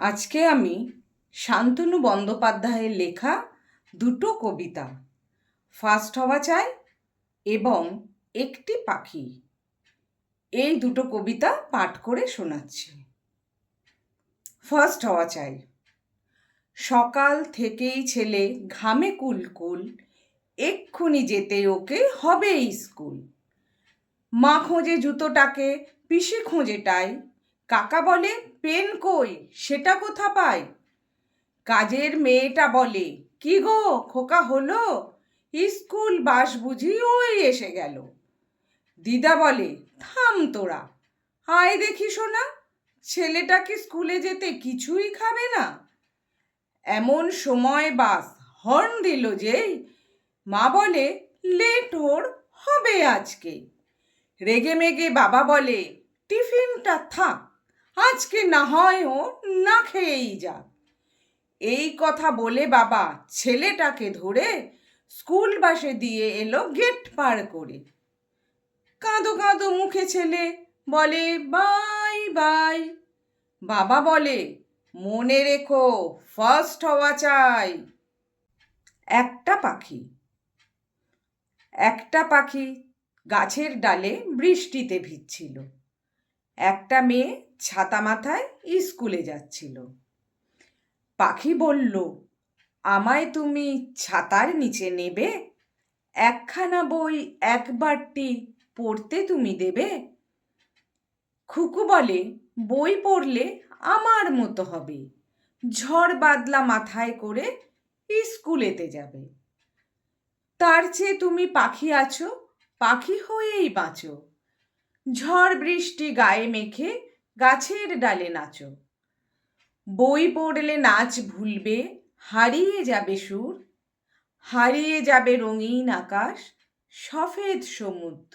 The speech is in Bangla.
আজকে আমি শান্তনু বন্দ্যোপাধ্যায়ের লেখা দুটো কবিতা, ফার্স্ট হওয়া চাই এবং একটি পাখি, এই দুটো কবিতা পাঠ করে শোনাচ্ছি। ফার্স্ট হওয়া চাই। সকাল থেকেই ছেলে ঘামে কুলকুল, এক্ষুনি যেতে ওকে হবে স্কুল। মা খোঁজে জুতোটাকে, পিসি খোঁজে টাই, কাকা বলে পেন কই সেটা কোথা পাই। কাজের মেয়েটা বলে কি গো খোকা হলো, স্কুল বাস বুঝি ওই এসে গেল। দিদা বলে থাম তোরা, আয় দেখি শোনা, ছেলেটা কি স্কুলে যেতে কিছুই খাবে না। এমন সময় বাস হর্ন দিল যেই, মা বলে লেট ওর হবে আজকে। রেগে মেগে বাবা বলে টিফিনটা থাক, আজকে না হয় ও না খেয়েই যাক। এই কথা বলে বাবা ছেলেটাকে ধরে স্কুল বাসে দিয়ে এলো গেট পার করে। কাঁদো কাঁদো মুখে ছেলে বলে বাই বাই। বাবা বলে মনে রেখো ফার্স্ট হওয়া চাই। একটা পাখি। একটা পাখি গাছের ডালে বৃষ্টিতে ভিজছিল। একটা মেয়ে ছাতা মাথায় স্কুলে যাচ্ছিল। পাখি বলল, আমায় তুমি ছাতার নিচে নেবে, একখানা বই একবারটি পড়তে তুমি দেবে। খুকু বলে বই পড়লে আমার মতো হবে, ঝড় বাদলা মাথায় করে স্কুলেতে যাবে। তার চেয়ে তুমি পাখি আছো, পাখি হয়েই বাঁচো, ঝড় বৃষ্টি গায়ে মেখে গাছের ডালে নাচো। বই পড়লে নাচ ভুলবে, হারিয়ে যাবে সুর, হারিয়ে যাবে রঙিন আকাশ, সফেদ সমুদ্র।